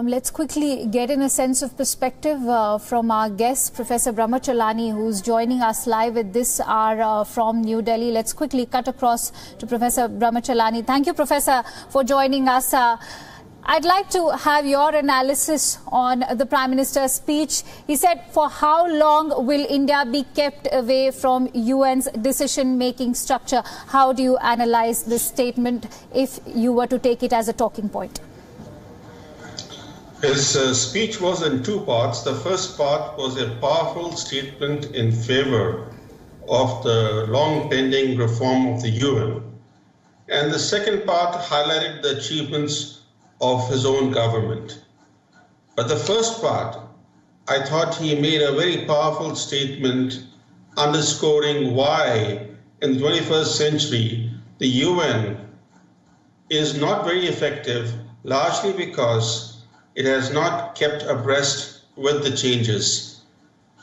Let's quickly get in a sense of perspective from our guest, Professor Brahmachalani, who's joining us live at this hour from New Delhi. Let's quickly cut across to Professor Brahmachalani. Thank you, Professor, for joining us. I'd like to have your analysis on the Prime Minister's speech. He said, for how long will India be kept away from UN's decision-making structure? How do you analyze this statement if you were to take it as a talking point? His speech was in two parts. The first part was a powerful statement in favor of the long-pending reform of the UN. And the second part highlighted the achievements of his own government. But the first part, I thought he made a very powerful statement underscoring why in the 21st century the UN is not very effective, largely because it has not kept abreast with the changes.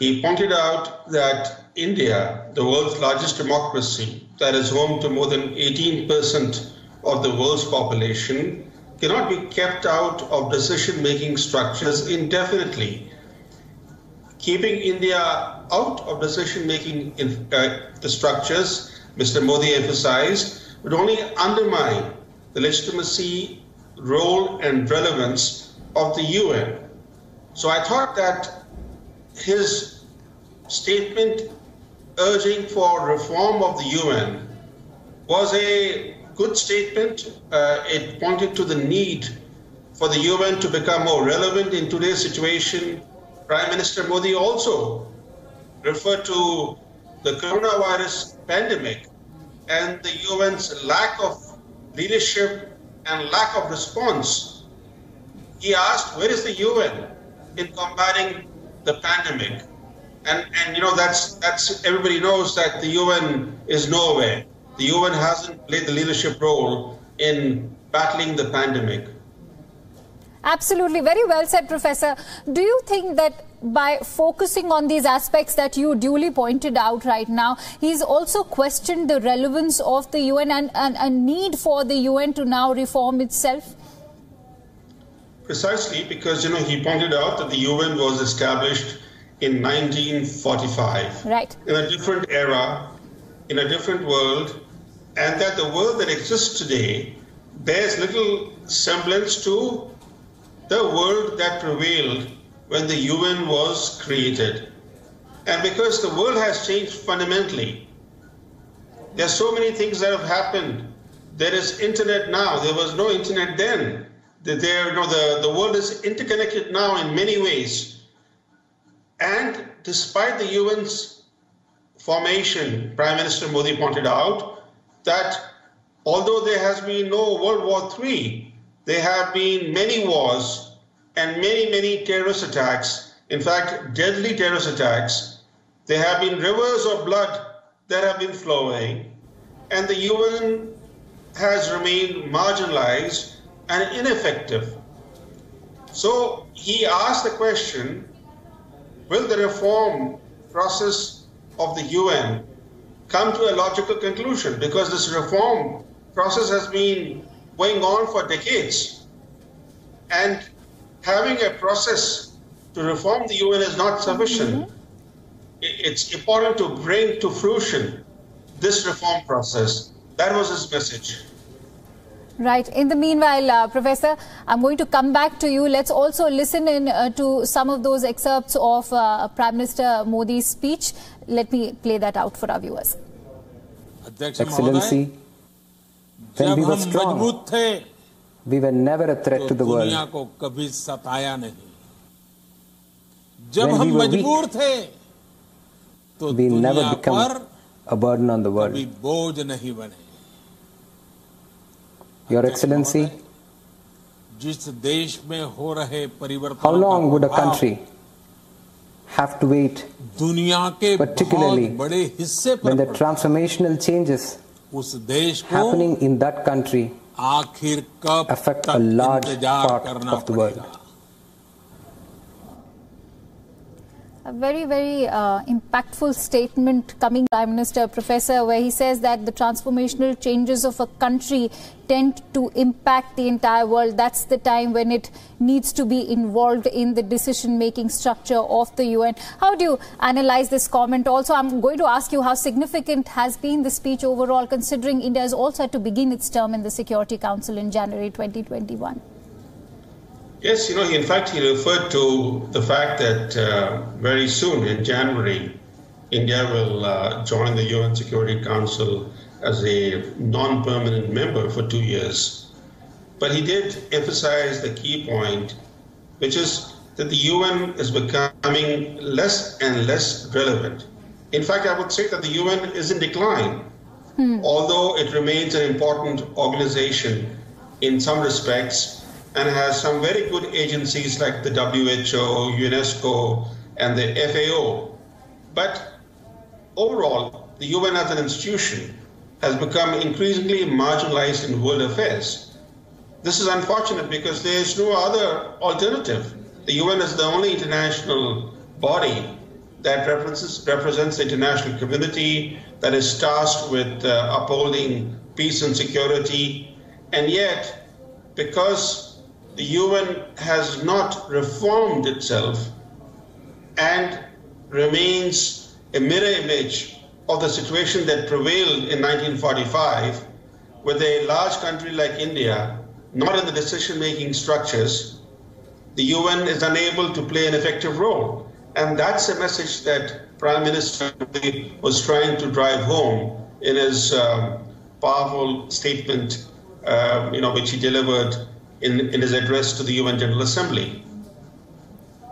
He pointed out that India, the world's largest democracy, that is home to more than 18% of the world's population, cannot be kept out of decision-making structures indefinitely. Keeping India out of decision-making structures, Mr. Modi emphasized, would only undermine the legitimacy, role, and relevance of the UN. So I thought that his statement urging for reform of the UN was a good statement. It pointed to the need for the UN to become more relevant in today's situation. Prime Minister Modi also referred to the coronavirus pandemic and the UN's lack of leadership and lack of response. He asked, where is the UN in combating the pandemic? And you know, that's everybody knows that the UN is nowhere. The UN hasn't played the leadership role in battling the pandemic. Absolutely. Very well said, Professor. Do you think that by focusing on these aspects that you duly pointed out right now, he's also questioned the relevance of the UN and a need for the UN to now reform itself? Precisely, because, you know, he pointed out that the UN was established in 1945. Right. In a different era, in a different world, and that the world that exists today bears little semblance to the world that prevailed when the UN was created. And because the world has changed fundamentally, there are so many things that have happened. There is internet now. There was no internet then. The world is interconnected now in many ways. And despite the UN's formation, Prime Minister Modi pointed out that although there has been no World War III, there have been many wars and many terrorist attacks, in fact, deadly terrorist attacks. There have been rivers of blood that have been flowing, and the UN has remained marginalized and ineffective. So he asked the question, will the reform process of the UN come to a logical conclusion? Because this reform process has been going on for decades. And having a process to reform the UN is not sufficient. It's important to bring to fruition this reform process. That was his message. Right. In the meanwhile, Professor, I'm going to come back to you. Let's also listen in to some of those excerpts of Prime Minister Modi's speech. Let me play that out for our viewers. Excellency, when we were strong, we were never a threat to the world. When we were weak, we never become a burden on the world. Your Excellency, how long would a country have to wait, particularly when the transformational changes happening in that country affect a large part of the world? A very, very impactful statement coming from Prime Minister, Professor, where he says that the transformational changes of a country tend to impact the entire world. That's the time when it needs to be involved in the decision-making structure of the UN. How do you analyze this comment? Also, I'm going to ask you how significant has been the speech overall, considering India is also had to begin its term in the Security Council in January 2021. Yes, in fact, he referred to the fact that very soon in January, India will join the UN Security Council as a non-permanent member for 2 years. But he did emphasize the key point, which is that the UN is becoming less and less relevant. In fact, I would say that the UN is in decline, although it remains an important organization in some respects, and has some very good agencies like the WHO, UNESCO, and the FAO. But overall, the UN as an institution has become increasingly marginalized in world affairs. This is unfortunate because there is no other alternative. The UN is the only international body that represents the international community, that is tasked with upholding peace and security, and yet, because the UN has not reformed itself and remains a mirror image of the situation that prevailed in 1945, with a large country like India not in the decision-making structures, the UN is unable to play an effective role. And that's a message that Prime Minister was trying to drive home in his powerful statement, which he delivered in his address to the UN General Assembly.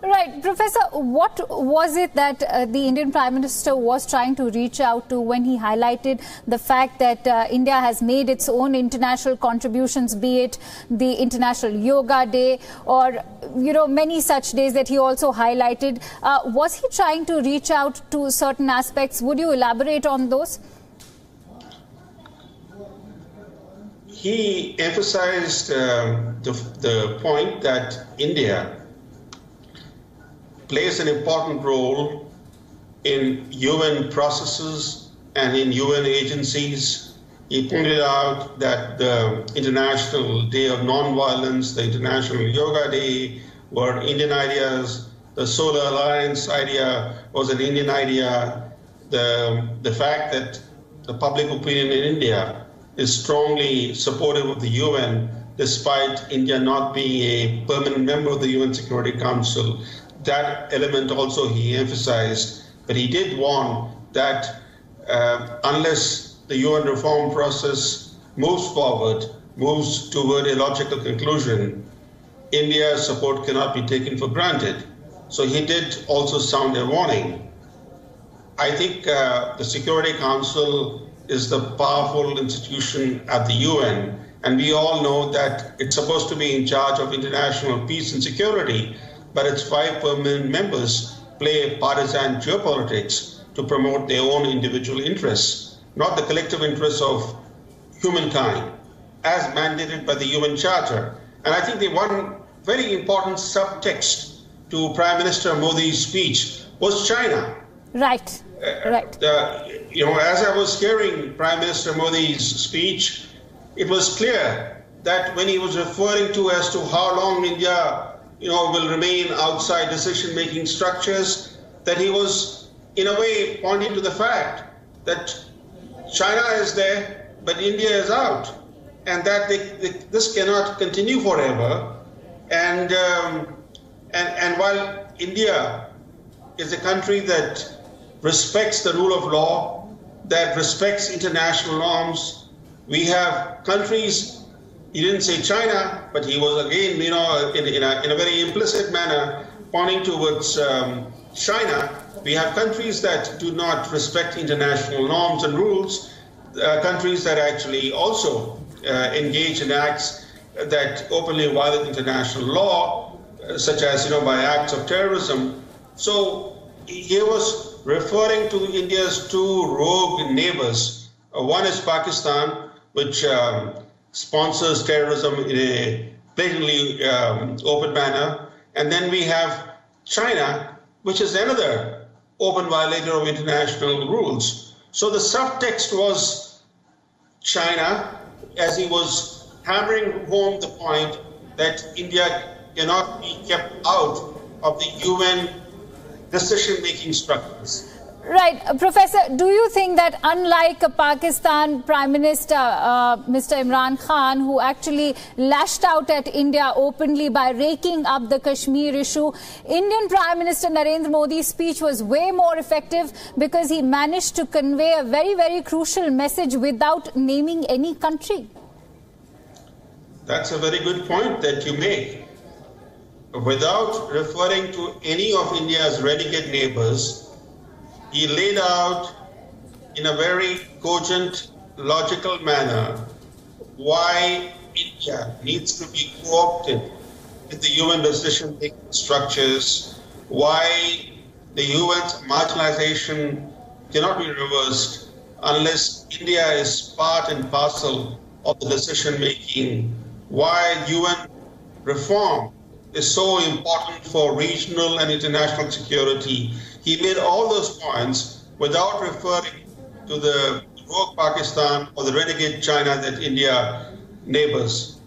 Right. Professor, what was it that the Indian Prime Minister was trying to reach out to when he highlighted the fact that India has made its own international contributions, be it the International Yoga Day or, many such days that he also highlighted? Was he trying to reach out to certain aspects? Would you elaborate on those? He emphasized the point that India plays an important role in UN processes and in UN agencies. He pointed out that the International Day of Non-Violence, the International Yoga Day were Indian ideas. The Solar Alliance idea was an Indian idea. The fact that the public opinion in India is strongly supportive of the UN, despite India not being a permanent member of the UN Security Council. That element also he emphasized, but he did warn that unless the UN reform process moves forward, moves toward a logical conclusion, India's support cannot be taken for granted. So he did also sound a warning. I think the Security Council is the powerful institution at the UN, and we all know that it's supposed to be in charge of international peace and security, but its 5 permanent members play partisan geopolitics to promote their own individual interests, not the collective interests of humankind, as mandated by the UN Charter. And I think the one very important subtext to Prime Minister Modi's speech was China. Right. As I was hearing Prime Minister Modi's speech, it was clear that when he was referring to as to how long India will remain outside decision-making structures, that he was, in a way, pointing to the fact that China is there, but India is out, and that this cannot continue forever. And while India is a country that respects the rule of law, that respects international norms, we have countries. He didn't say China, but he was again, in a very implicit manner, pointing towards China. We have countries that do not respect international norms and rules, countries that actually also engage in acts that openly violate international law, such as, by acts of terrorism. So he was referring to India's 2 rogue neighbors. One is Pakistan, which sponsors terrorism in a blatantly open manner. And then we have China, which is another open violator of international rules. So the subtext was China, as he was hammering home the point that India cannot be kept out of the UN decision-making structures. Right. Professor, do you think that unlike Pakistan Prime Minister Mr. Imran Khan, who actually lashed out at India openly by raking up the Kashmir issue, Indian Prime Minister Narendra Modi's speech was way more effective because he managed to convey a very, very crucial message without naming any country? That's a very good point that you make. Without referring to any of India's renegade neighbors, he laid out in a very cogent, logical manner why India needs to be co-opted in the UN decision-making structures, why the UN's marginalization cannot be reversed unless India is part and parcel of the decision-making, why UN reform is so important for regional and international security. He made all those points without referring to the rogue Pakistan or the renegade China that India neighbors.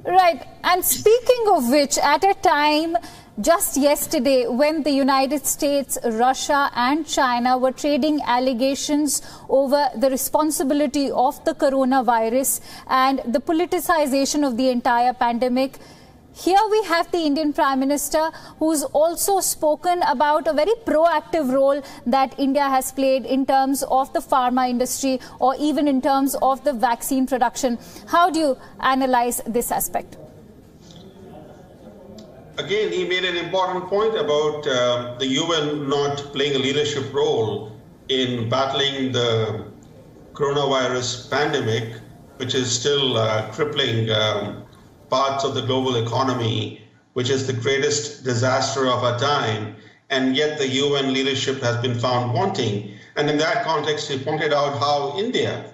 Right. And speaking of which, at a time just yesterday when the United States, Russia and China were trading allegations over the responsibility of the coronavirus and the politicization of the entire pandemic, here we have the Indian Prime Minister who's also spoken about a very proactive role that India has played in terms of the pharma industry or even in terms of the vaccine production. How do you analyze this aspect? Again, he made an important point about the UN not playing a leadership role in battling the coronavirus pandemic, which is still crippling parts of the global economy, which is the greatest disaster of our time, and yet the UN leadership has been found wanting. And in that context, he pointed out how India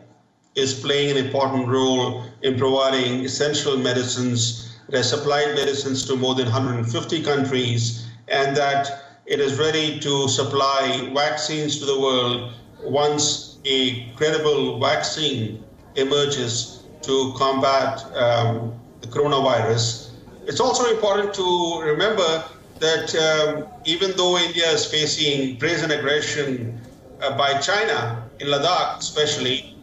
is playing an important role in providing essential medicines. It has supplied medicines to more than 150 countries, and that it is ready to supply vaccines to the world once a credible vaccine emerges to combat the coronavirus. It's also important to remember that even though India is facing brazen aggression by China, in Ladakh especially,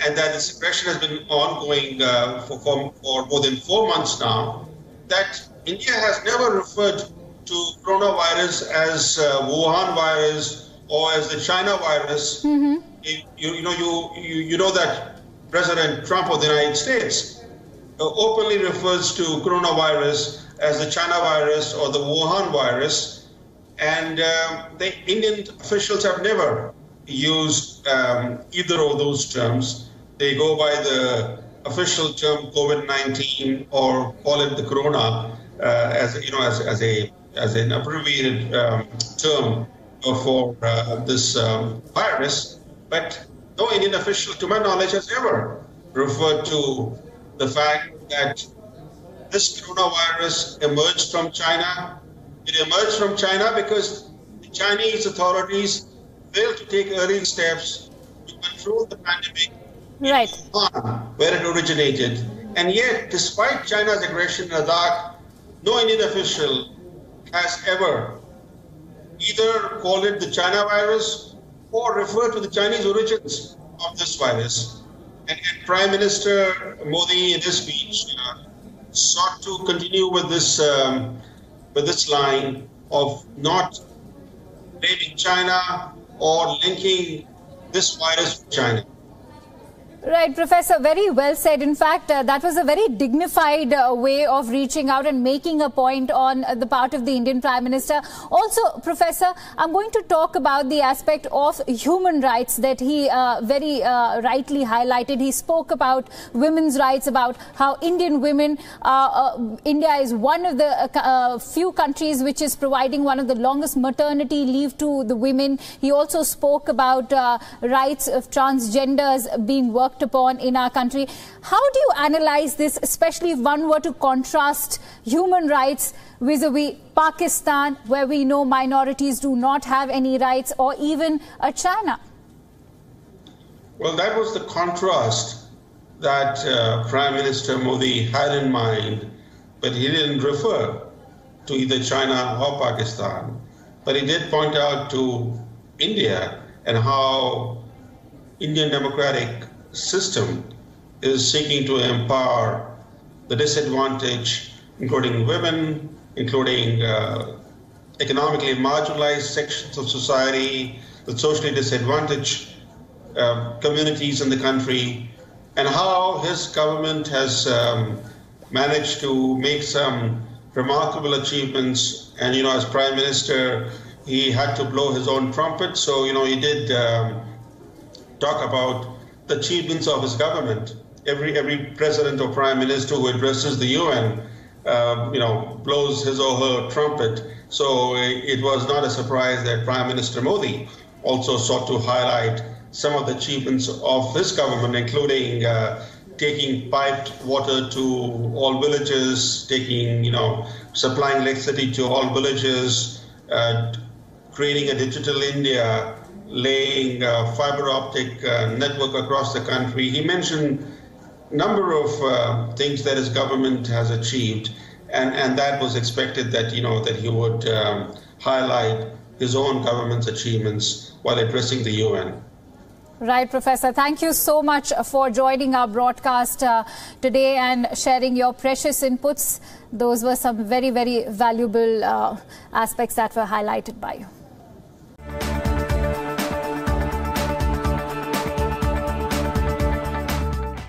and that this aggression has been ongoing for more than 4 months now, that India has never referred to coronavirus as Wuhan virus or as the China virus. Mm-hmm. You know that President Trump of the United States openly refers to coronavirus as the China virus or the Wuhan virus, and the Indian officials have never used either of those terms. They go by the official term COVID-19 or call it the corona as an abbreviated term for this virus. But no Indian official, to my knowledge, has ever referred to the fact that this coronavirus emerged from China. It emerged from China because the Chinese authorities failed to take early steps to control the pandemic right in Wuhan, where it originated. And yet, despite China's aggression in Ladakh, no Indian official has ever either called it the China virus or referred to the Chinese origins of this virus. And Prime Minister Modi, in his speech, sought to continue with this line of not blaming China or linking this virus with China. Right, Professor, very well said. In fact, that was a very dignified way of reaching out and making a point on the part of the Indian Prime Minister. Also, Professor, I'm going to talk about the aspect of human rights that he very rightly highlighted. He spoke about women's rights, about how Indian women, India is one of the few countries which is providing one of the longest maternity leave to the women. He also spoke about rights of transgenders being worked worked upon in our country. How do you analyze this, especially if one were to contrast human rights vis-a-vis Pakistan, where we know minorities do not have any rights, or even China? Well, that was the contrast that Prime Minister Modi had in mind, but he didn't refer to either China or Pakistan. But he did point out to India and how Indian democratic system is seeking to empower the disadvantaged, including women, including economically marginalized sections of society, the socially disadvantaged communities in the country, and how his government has managed to make some remarkable achievements. And, as Prime Minister, he had to blow his own trumpet. So, he did talk about the achievements of his government. Every president or prime minister who addresses the UN, blows his or her trumpet. So it was not a surprise that Prime Minister Modi also sought to highlight some of the achievements of his government, including taking piped water to all villages, supplying electricity to all villages, creating a digital India, laying a fiber optic network across the country. He mentioned a number of things that his government has achieved, and that was expected that, that he would highlight his own government's achievements while addressing the UN. Right, Professor. Thank you so much for joining our broadcast today and sharing your precious inputs. Those were some very, very valuable aspects that were highlighted by you.